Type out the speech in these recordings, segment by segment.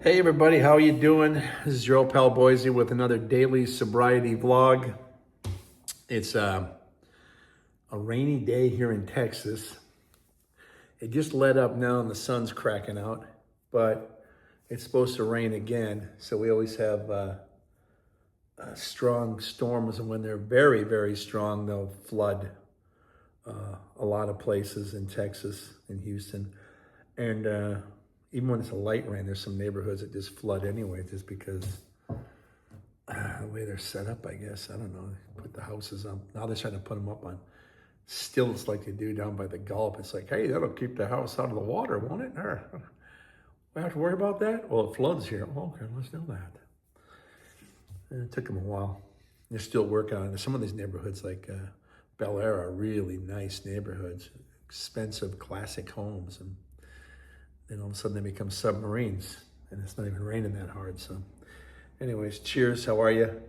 Hey everybody, how you doing? This is your old pal Boise with another daily sobriety vlog. It's a rainy day here in Texas. It just let up now and the sun's cracking out, but it's supposed to rain again. So we always have strong storms, and when they're very, very strong, they'll flood a lot of places in Texas, in Houston. And even when it's a light rain, there's some neighborhoods that just flood anyway, just because the way they're set up, I guess. I don't know. They put the houses up. Now they're trying to put them up on stilts like they do down by the Gulf. It's like, hey, that'll keep the house out of the water, won't it? Or, we have to worry about that? Well, it floods here. Oh, okay, let's do that. And it took them a while. They're still working on it. Some of these neighborhoods, like Bel Air, are really nice neighborhoods, expensive, classic homes. And then all of a sudden they become submarines, and it's not even raining that hard. So anyways, cheers. How are you?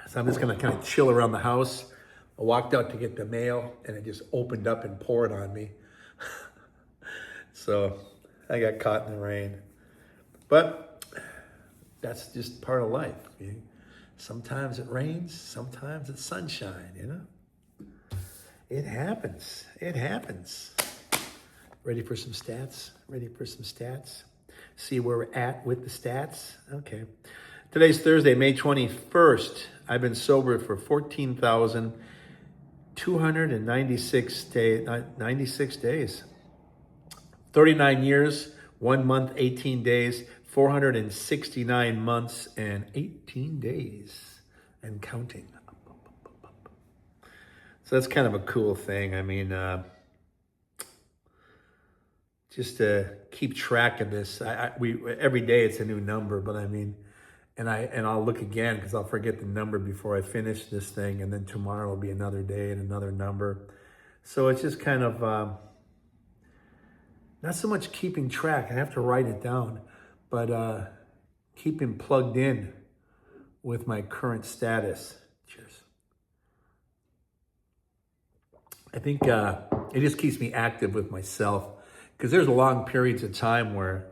So I'm just gonna kind of chill around the house. I walked out to get the mail, and it just opened up and poured on me. So I got caught in the rain. But that's just part of life. Sometimes it rains, sometimes it's sunshine, you know? It happens. It happens. Ready for some stats? Ready for some stats? See where we're at with the stats? Okay. Today's Thursday, May 21st. I've been sober for 14,296 days. 39 years, 1 month, 18 days, 469 months, and 18 days, and counting. So that's kind of a cool thing. I mean, just to keep track of this, we every day it's a new number. But I mean, and I'll look again because I'll forget the number before I finish this thing, and then tomorrow will be another day and another number. So it's just kind of not so much keeping track. I have to write it down, but keeping plugged in with my current status. Cheers. I think it just keeps me active with myself, because there's long periods of time where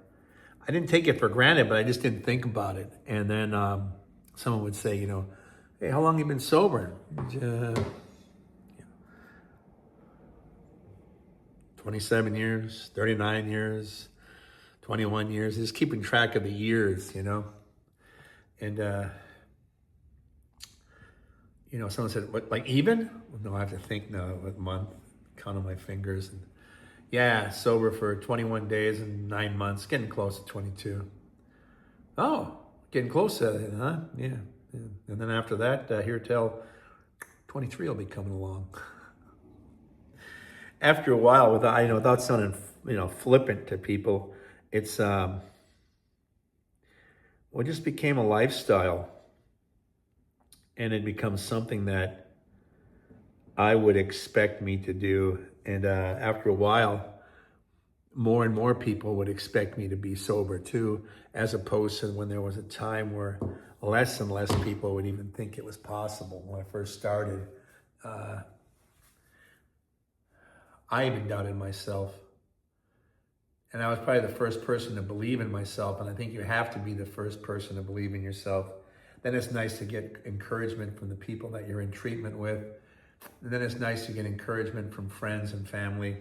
I didn't take it for granted, but I just didn't think about it. And then someone would say, hey, how long have you been sober? 27 years, 39 years, 21 years, just keeping track of the years, And, someone said, what, like even? No, I have to think now, what month, count on my fingers. And yeah, sober for 21 days and 9 months, getting close to 22. Oh, getting close to it, huh? Yeah. And then after that, here till 23 will be coming along. After a while, without sounding, flippant to people, it's, it just became a lifestyle. And it becomes something that I would expect me to do. And after a while, more and more people would expect me to be sober too, as opposed to when there was a time where less and less people would even think it was possible. When I first started, I even doubted myself. And I was probably the first person to believe in myself. And I think you have to be the first person to believe in yourself. Then it's nice to get encouragement from the people that you're in treatment with. And then it's nice to get encouragement from friends and family.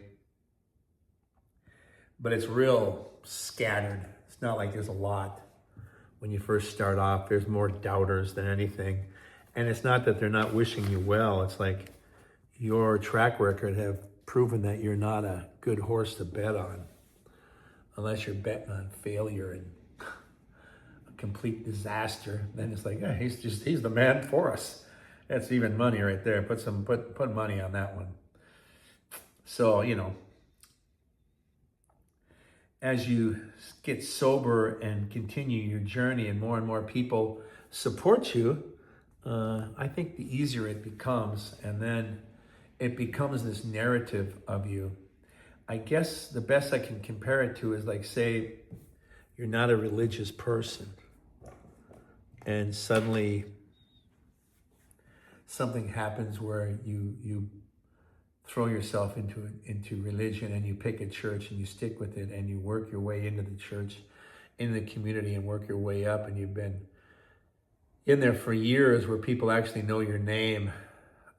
But it's real scattered. It's not like there's a lot. When you first start off, there's more doubters than anything. And it's not that they're not wishing you well. It's like your track record have proven that you're not a good horse to bet on, unless you're betting on failure and complete disaster. Then it's like, yeah, he's the man for us. That's even money right there. Put money on that one. So, as you get sober and continue your journey and more people support you, I think the easier it becomes. And then it becomes this narrative of you. I guess the best I can compare it to is like, say, you're not a religious person, and suddenly something happens where you throw yourself into religion, and you pick a church and you stick with it, and you work your way into the church, into the community, and work your way up, and you've been in there for years where people actually know your name.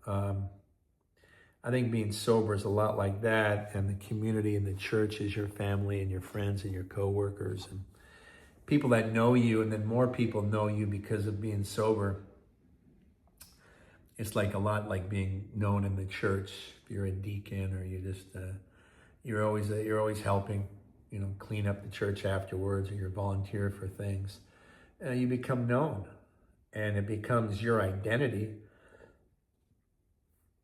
I think being sober is a lot like that, and the community and the church is your family and your friends and your coworkers and people that know you, and then more people know you because of being sober. It's like a lot like being known in the church. If you're a deacon, or you just you're always helping, clean up the church afterwards, or you're volunteer for things. You become known, and it becomes your identity.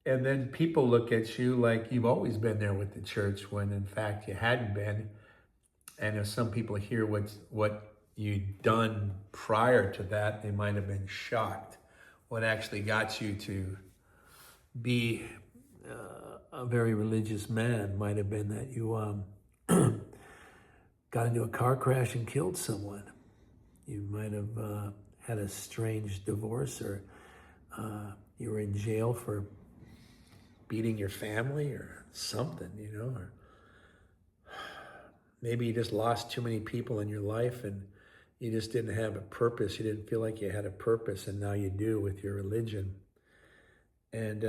And then people look at you like you've always been there with the church, when in fact you hadn't been. And if some people hear what you'd done prior to that, they might have been shocked. What actually got you to be a very religious man might have been that you got into a car crash and killed someone. You might have had a strange divorce, or you were in jail for beating your family or something, or maybe you just lost too many people in your life and you just didn't have a purpose. You didn't feel like you had a purpose, and now you do with your religion. And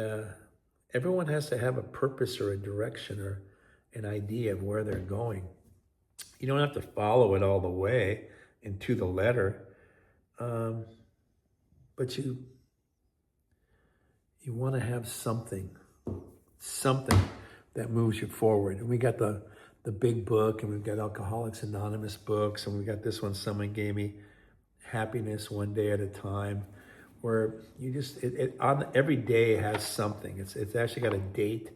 everyone has to have a purpose or a direction or an idea of where they're going. You don't have to follow it all the way and to the letter, but you want to have something that moves you forward. And we got the big book, and we've got Alcoholics Anonymous books, and we got this one someone gave me, Happiness One Day at a Time, where you just, on every day has something. It's actually got a date,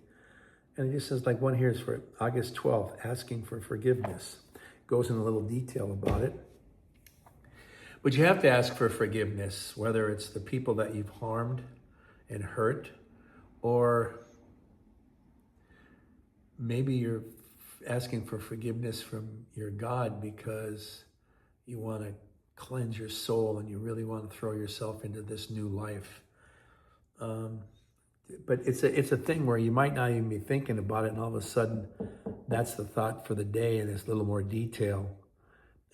and it just says, like, one here is for August 12th, asking for forgiveness. Goes in a little detail about it. But you have to ask for forgiveness, whether it's the people that you've harmed and hurt, or maybe you're asking for forgiveness from your God because you want to cleanse your soul and you really want to throw yourself into this new life. But it's a thing where you might not even be thinking about it, and all of a sudden that's the thought for the day, and it's a little more detail,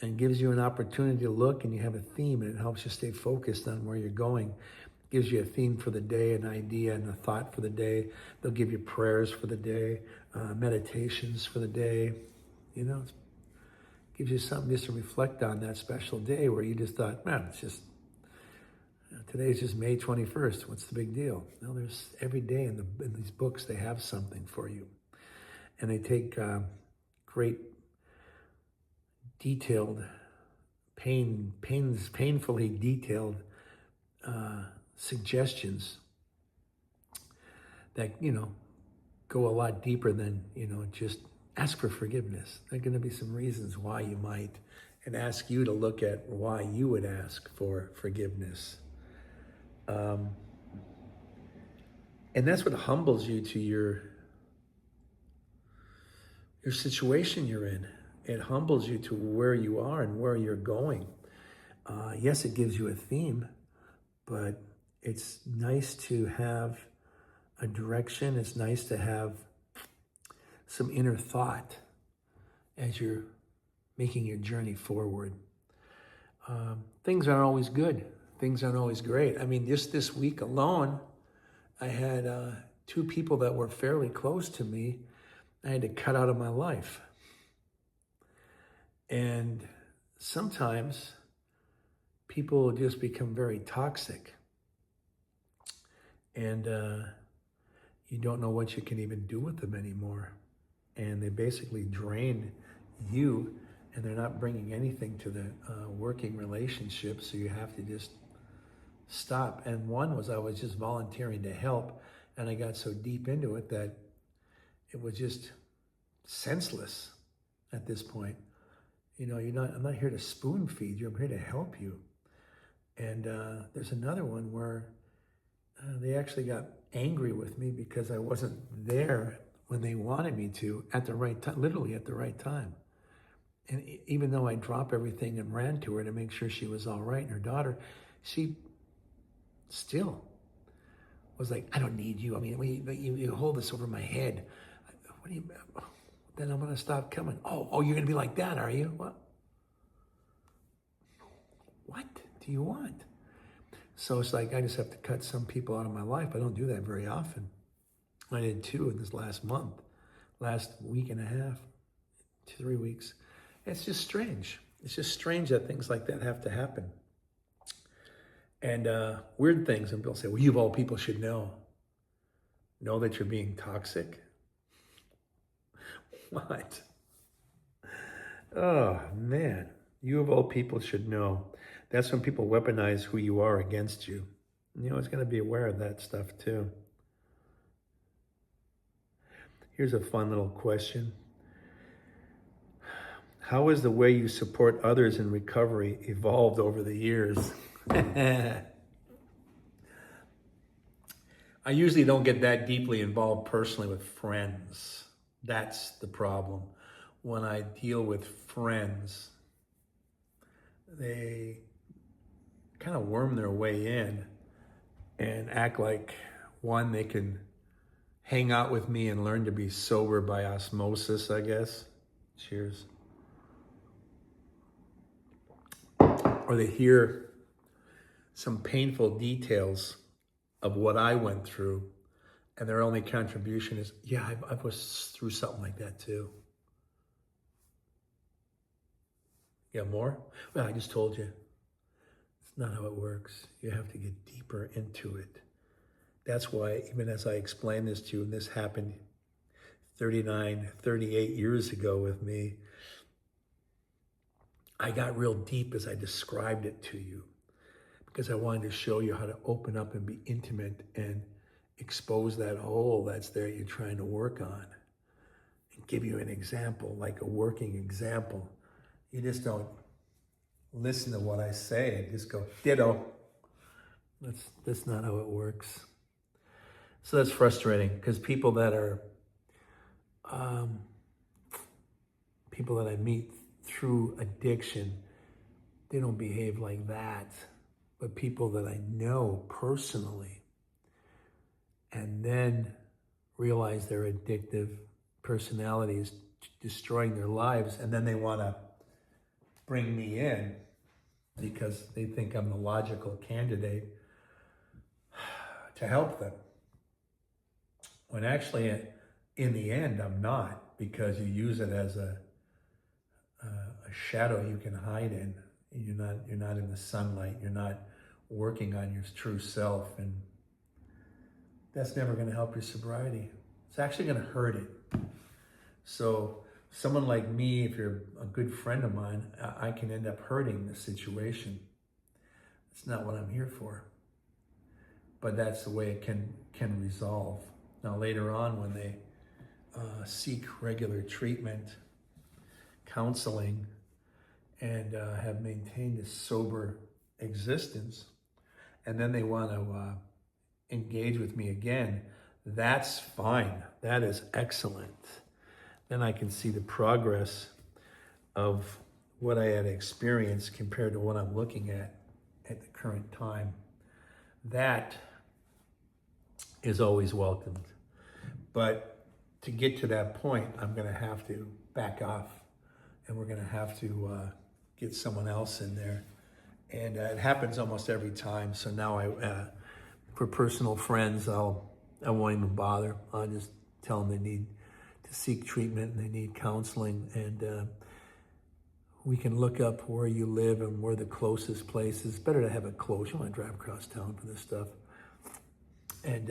and gives you an opportunity to look, and you have a theme, and it helps you stay focused on where you're going. Gives you a theme for the day, an idea, and a thought for the day. They'll give you prayers for the day, meditations for the day. It gives you something just to reflect on that special day where you just thought, man, it's just, today's just May 21st. What's the big deal? No, there's every day in these books, they have something for you. And they take great detailed, painfully detailed suggestions that, go a lot deeper than, just ask for forgiveness. There are going to be some reasons why you might, and ask you to look at why you would ask for forgiveness. And that's what humbles you to your situation you're in. It humbles you to where you are and where you're going. Yes, it gives you a theme, but it's nice to have a direction. It's nice to have some inner thought as you're making your journey forward. Things aren't always good. Things aren't always great. I mean, just this week alone, I had 2 people that were fairly close to me I had to cut out of my life. And sometimes people just become very toxic. And you don't know what you can even do with them anymore. And they basically drain you, and they're not bringing anything to the working relationship, so you have to just stop. And one was I was just volunteering to help, and I got so deep into it that it was just senseless at this point. I'm not here to spoon feed you, I'm here to help you. And there's another one where they actually got angry with me because I wasn't there when they wanted me to at the right time, literally at the right time. And even though I dropped everything and ran to her to make sure she was all right, and her daughter, she still was like, I don't need you. I mean, you hold this over my head. What do you, then I'm going to stop coming. Oh, you're going to be like that, are you? What do you want? So it's like, I just have to cut some people out of my life. I don't do that very often. I did 2 in this last week and a half, 3 weeks. It's just strange. It's just strange that things like that have to happen. And weird things, and people say, well, you of all people should know that you're being toxic. What? Oh, man. You of all people should know. That's when people weaponize who you are against you. You know, it's going to be aware of that stuff too. Here's a fun little question. How has the way you support others in recovery evolved over the years? I usually don't get that deeply involved personally with friends. That's the problem. When I deal with friends, they kind of worm their way in and act like, one, they can hang out with me and learn to be sober by osmosis, I guess. Cheers. Or they hear some painful details of what I went through, and their only contribution is, yeah, I was through something like that too. Yeah, more? Well, I just told you. It's not how it works. You have to get deeper into it. That's why, even as I explained this to you, and this happened 38 years ago with me, I got real deep as I described it to you, because I wanted to show you how to open up and be intimate and expose that hole that's there you're trying to work on, and give you an example, like a working example. You just don't listen to what I say and just go, ditto. That's not how it works. So that's frustrating, because people that I meet through addiction, they don't behave like that. But people that I know personally and then realize their addictive personality is destroying their lives, and then they want to bring me in because they think I'm the logical candidate to help them. When actually, in the end, I'm not, because you use it as a shadow you can hide in. You're not in the sunlight. You're not working on your true self, and that's never going to help your sobriety. It's actually going to hurt it. So someone like me, if you're a good friend of mine, I can end up hurting the situation. It's not what I'm here for. But that's the way it can resolve. Now later on, when they seek regular treatment, counseling, and have maintained a sober existence, and then they want to engage with me again, that's fine. That is excellent. Then I can see the progress of what I had experienced compared to what I'm looking at the current time. That is always welcomed. But to get to that point, I'm going to have to back off, and we're going to have to get someone else in there. And it happens almost every time. So now for personal friends, I won't even bother. I'll just tell them they need to seek treatment and they need counseling. And we can look up where you live and where the closest place is. It's better to have it close. You don't want to drive across town for this stuff. And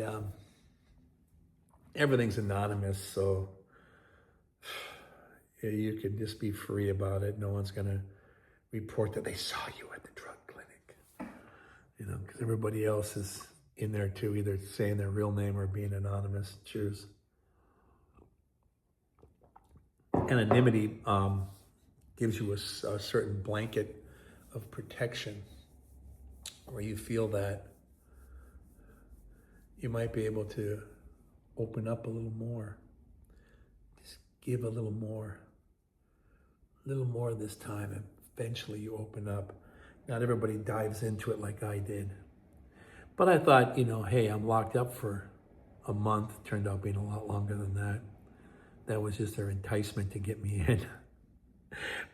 everything's anonymous, so you can just be free about it. No one's going to report that they saw you at the drug clinic, because everybody else is in there too, either saying their real name or being anonymous. Cheers. Anonymity gives you a certain blanket of protection where you feel that you might be able to open up a little more. Just give a little more this time, and eventually you open up. Not everybody dives into it like I did. But I thought, hey, I'm locked up for a month. Turned out being a lot longer than that. That was just their enticement to get me in.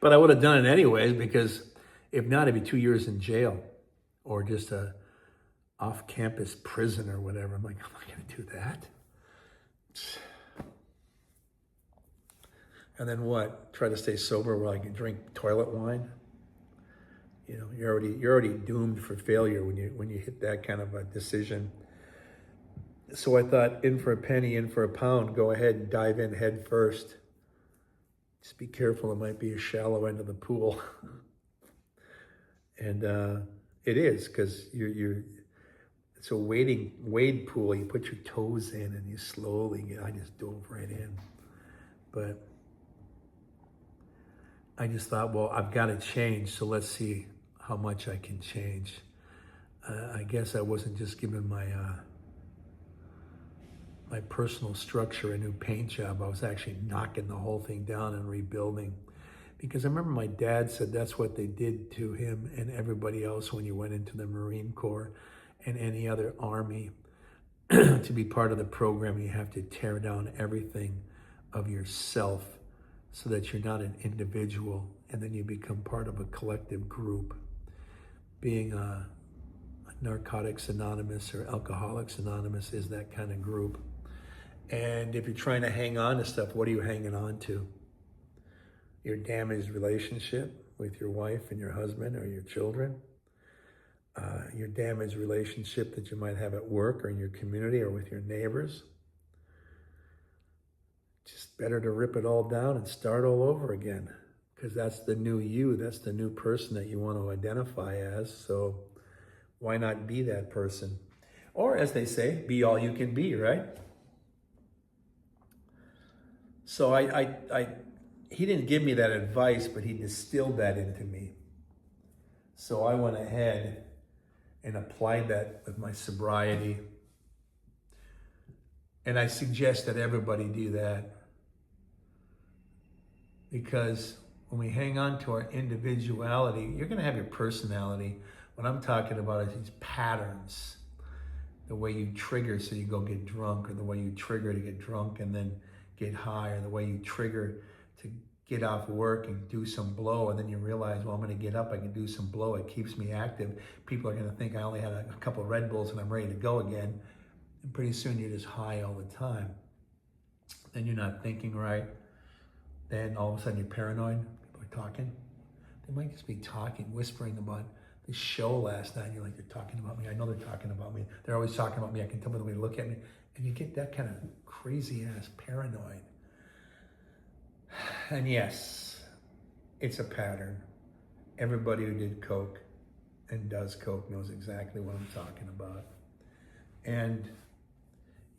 But I would have done it anyways, because if not, it'd be 2 years in jail or just a off-campus prison or whatever. I'm like, I'm not going to do that. And then what? Try to stay sober where I can drink toilet wine? You're already doomed for failure when you hit that kind of a decision. So I thought, in for a penny, in for a pound. Go ahead and dive in head first. Just be careful; it might be a shallow end of the pool. And it is, because it's a wade pool. You put your toes in and you slowly get. I just dove right in, but I just thought, well, I've got to change. So let's see how much I can change. I guess I wasn't just giving my personal structure a new paint job. I was actually knocking the whole thing down and rebuilding. Because I remember my dad said that's what they did to him and everybody else when you went into the Marine Corps and any other army. To be part of the program, you have to tear down everything of yourself so that you're not an individual, and then you become part of a collective group. Being a Narcotics Anonymous or Alcoholics Anonymous is that kind of group. And if you're trying to hang on to stuff, what are you hanging on to? Your damaged relationship with your wife and your husband or your children? Your damaged relationship that you might have at work or in your community or with your neighbors? Just better to rip it all down and start all over again, because that's the new you. That's the new person that you want to identify as. So why not be that person? Or, as they say, be all you can be, right? So he didn't give me that advice, but he distilled that into me. So I went ahead and applied that with my sobriety. And I suggest that everybody do that. Because when we hang on to our individuality, you're going to have your personality. What I'm talking about is these patterns. The way you trigger so you go get drunk, or the way you trigger to get drunk and then get high, or the way you trigger to get off work and do some blow, and then you realize, well, I'm going to get up, I can do some blow, it keeps me active. People are going to think I only had a couple of Red Bulls and I'm ready to go again. And pretty soon you're just high all the time. Then you're not thinking right. Then all of a sudden you're paranoid. People are talking. They might just be talking, whispering about the show last night. You're like, they're talking about me. I know they're talking about me. They're always talking about me. I can tell by the way they look at me. And you get that kind of crazy ass paranoid. And yes, it's a pattern. Everybody who did coke and does coke knows exactly what I'm talking about. And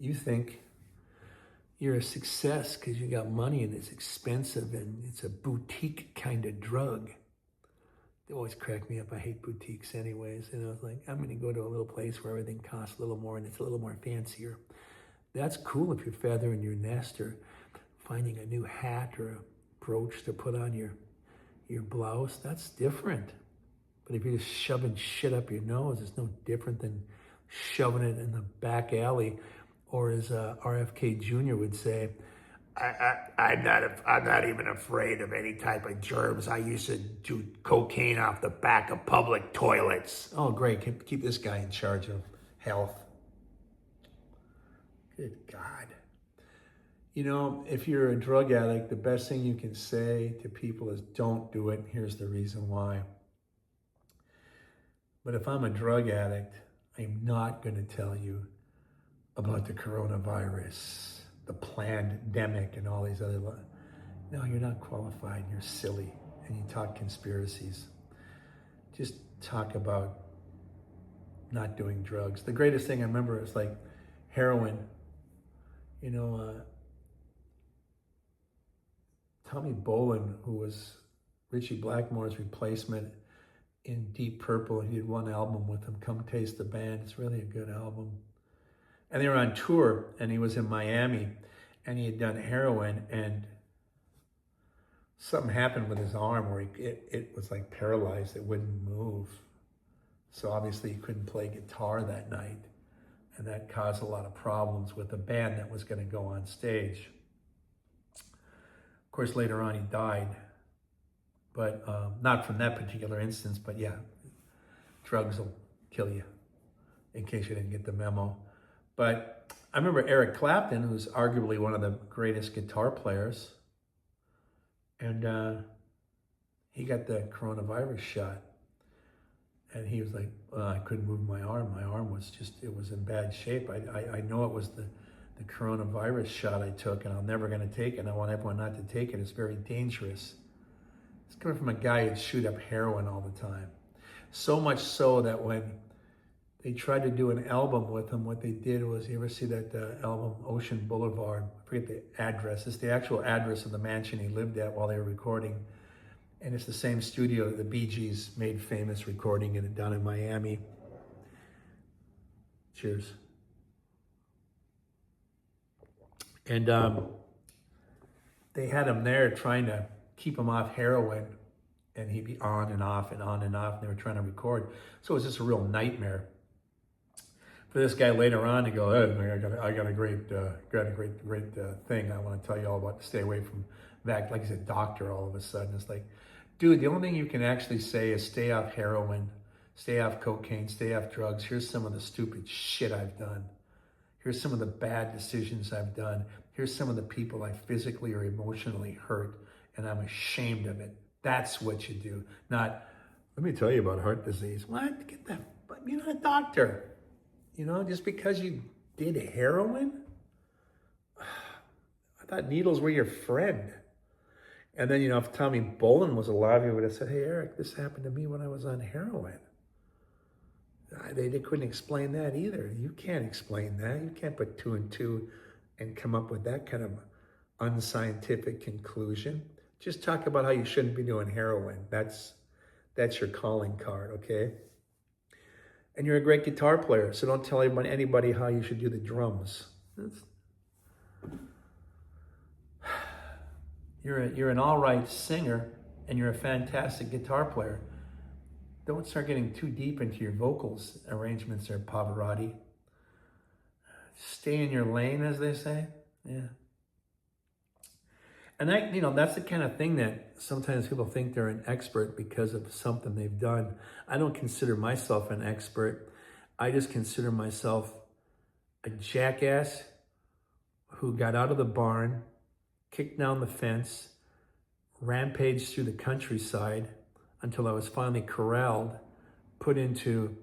you think you're a success because you got money and it's expensive and it's a boutique kind of drug. They always crack me up. I hate boutiques anyways. And I was like, I'm going to go to a little place where everything costs a little more and it's a little more fancier. That's cool if you're feathering your nest or finding a new hat or a brooch to put on your blouse. That's different. But if you're just shoving shit up your nose, it's no different than shoving it in the back alley. Or as RFK Jr. would say, I'm not even afraid of any type of germs. I used to do cocaine off the back of public toilets. Oh, great. Keep this guy in charge of health. Good God. You know, if you're a drug addict, the best thing you can say to people is don't do it. Here's the reason why. But if I'm a drug addict, I'm not going to tell you about the coronavirus, the pandemic, and all these other. No, you're not qualified. You're silly, and you talk conspiracies. Just talk about not doing drugs. The greatest thing I remember is like heroin. You know, Tommy Bolin, who was Richie Blackmore's replacement in Deep Purple, he did one album with him, Come Taste the Band. It's really a good album. And they were on tour, and he was in Miami, and he had done heroin, and something happened with his arm where it was like paralyzed. It wouldn't move. So obviously he couldn't play guitar that night. And that caused a lot of problems with the band that was going to go on stage. Of course, later on he died. But not from that particular instance, but yeah, drugs will kill you, in case you didn't get the memo. But I remember Eric Clapton, who's arguably one of the greatest guitar players, and he got the coronavirus shot. And he was like, I couldn't move my arm. My arm was it was in bad shape. I know it was the coronavirus shot I took, and I'm never going to take it. And I want everyone not to take it. It's very dangerous. It's coming from a guy who'd shoot up heroin all the time. So much so that when they tried to do an album with him, what they did was, you ever see that album, Ocean Boulevard? I forget the address. It's the actual address of the mansion he lived at while they were recording. And it's the same studio that the Bee Gees made famous recording in down in Miami. Cheers. And they had him there trying to keep him off heroin, and he'd be on and off and on and off, and they were trying to record. So it was just a real nightmare for this guy later on to go, hey, I got a great thing I want to tell you all about to stay away from that. Like he's a doctor all of a sudden. It's like, dude, the only thing you can actually say is stay off heroin, stay off cocaine, stay off drugs. Here's some of the stupid shit I've done. Here's some of the bad decisions I've done. Here's some of the people I physically or emotionally hurt, and I'm ashamed of it. That's what you do. Not, let me tell you about heart disease. What? Get that, you're not a doctor. You know, just because you did heroin? I thought needles were your friend. And then, you know, if Tommy Bolin was alive, he would have said, hey, Eric, this happened to me when I was on heroin. They couldn't explain that either. You can't explain that. You can't put 2 and 2 and come up with that kind of unscientific conclusion. Just talk about how you shouldn't be doing heroin. That's your calling card, okay? And you're a great guitar player, so don't tell anybody how you should do the drums. You're an all right singer, and you're a fantastic guitar player. Don't start getting too deep into your vocals arrangements there, Pavarotti. Stay in your lane, as they say. Yeah. And that's the kind of thing that sometimes people think they're an expert because of something they've done. I don't consider myself an expert. I just consider myself a jackass who got out of the barn, kicked down the fence, rampaged through the countryside until I was finally corralled, put into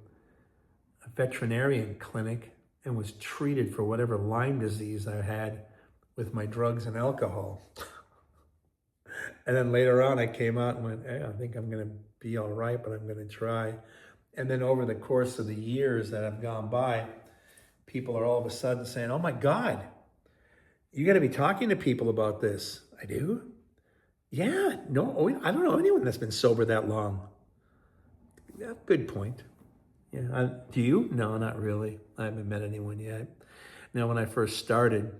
a veterinarian clinic, and was treated for whatever Lyme disease I had with my drugs and alcohol. And then later on, I came out and went, hey, I think I'm going to be all right, but I'm going to try. And then over the course of the years that have gone by, people are all of a sudden saying, oh my God, you got to be talking to people about this. I do? Yeah, no, I don't know anyone that's been sober that long. Yeah, good point. Yeah, do you? No, not really. I haven't met anyone yet. Now, when I first started,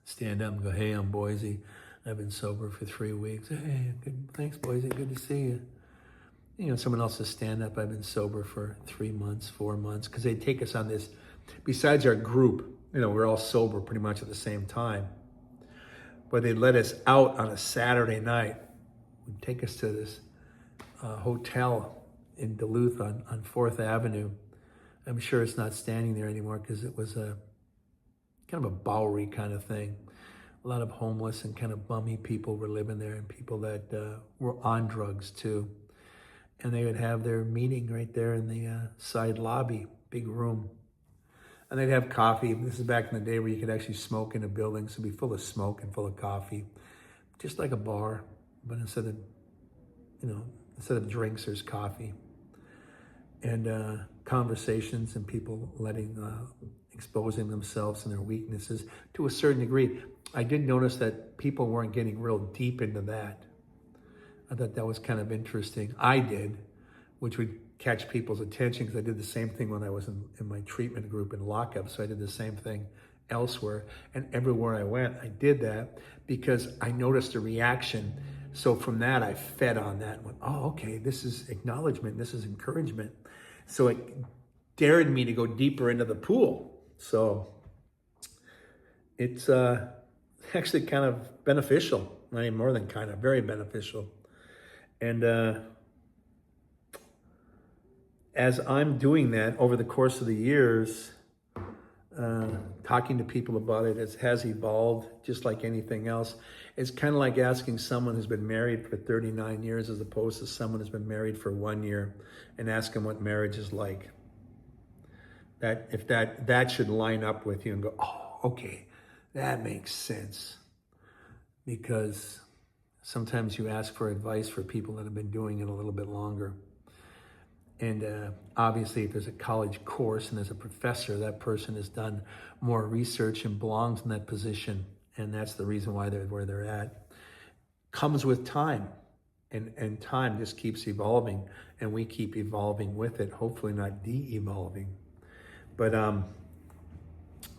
stand up and go, hey, I'm Boise. I've been sober for 3 weeks. Hey, good, thanks, Boise. Good to see you. You know, someone else will stand up. I've been sober for 3 months, 4 months, because they take us on this. Besides our group, you know, we're all sober pretty much at the same time. But they let us out on a Saturday night. They'd take us to this hotel in Duluth on 4th Avenue. I'm sure it's not standing there anymore because it was a kind of a Bowery kind of thing. A lot of homeless and kind of bummy people were living there, and people that were on drugs too. And they would have their meeting right there in the side lobby, big room. And they'd have coffee. This is back in the day where you could actually smoke in a building, so it'd be full of smoke and full of coffee. Just like a bar, but instead of drinks, there's coffee. And conversations and people exposing themselves and their weaknesses to a certain degree. I did notice that people weren't getting real deep into that. I thought that was kind of interesting. I did, which would catch people's attention because I did the same thing when I was in my treatment group in lockup. So I did the same thing elsewhere. And everywhere I went, I did that because I noticed a reaction. So from that, I fed on that and went, oh, okay, this is acknowledgement. This is encouragement. So it dared me to go deeper into the pool. So it's actually kind of beneficial. I mean, more than kind of, very beneficial. And as I'm doing that over the course of the years, talking to people about it, it has evolved just like anything else. It's kind of like asking someone who's been married for 39 years as opposed to someone who's been married for 1 year and ask them what marriage is like. That if that should line up with you and go, oh, okay, that makes sense. Because sometimes you ask for advice for people that have been doing it a little bit longer. And obviously, if there's a college course and there's a professor, that person has done more research and belongs in that position. And that's the reason why they're where they're at. Comes with time. And time just keeps evolving. And we keep evolving with it, hopefully not de-evolving. But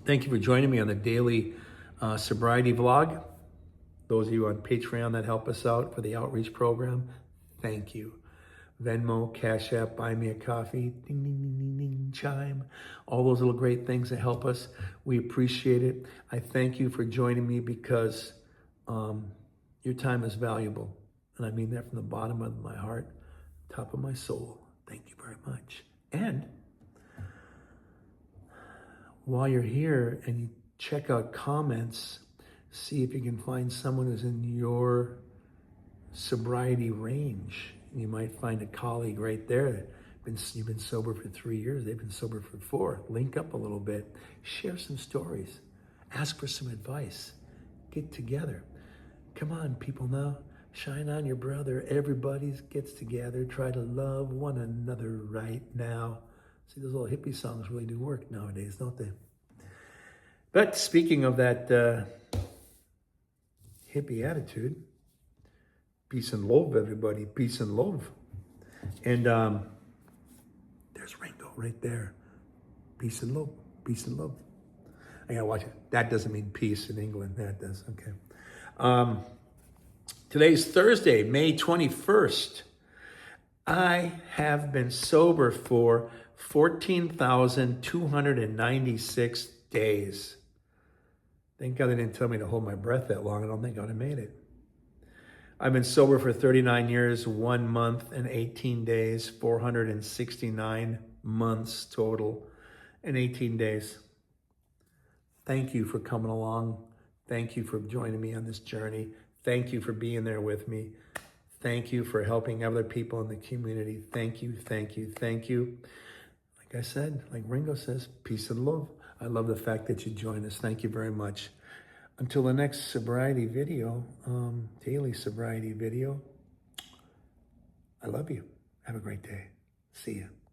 thank you for joining me on the daily sobriety vlog. Those of you on Patreon that help us out for the outreach program, thank you. Venmo, Cash App, Buy Me a Coffee, ding, ding, ding, ding, ding, chime. All those little great things that help us. We appreciate it. I thank you for joining me because your time is valuable. And I mean that from the bottom of my heart, top of my soul. Thank you very much. And while you're here and you check out comments, see if you can find someone who's in your sobriety range. You might find a colleague right there. You've been sober for 3 years. They've been sober for 4. Link up a little bit. Share some stories. Ask for some advice. Get together. Come on, people now. Shine on your brother. Everybody gets together. Try to love one another right now. See, those little hippie songs really do work nowadays, don't they? But speaking of that hippie attitude, peace and love, everybody. Peace and love. And there's Ringo right there. Peace and love. Peace and love. I gotta watch it. That doesn't mean peace in England. That does. Okay. Today's Thursday, May 21st. I have been sober for 14,296 days. Thank God they didn't tell me to hold my breath that long. I don't think I would have made it. I've been sober for 39 years, 1 month and 18 days, 469 months total and 18 days. Thank you for coming along. Thank you for joining me on this journey. Thank you for being there with me. Thank you for helping other people in the community. Thank you, thank you, thank you. Like I said, like Ringo says, peace and love. I love the fact that you joined us. Thank you very much. Until the next sobriety video, daily sobriety video, I love you. Have a great day. See ya.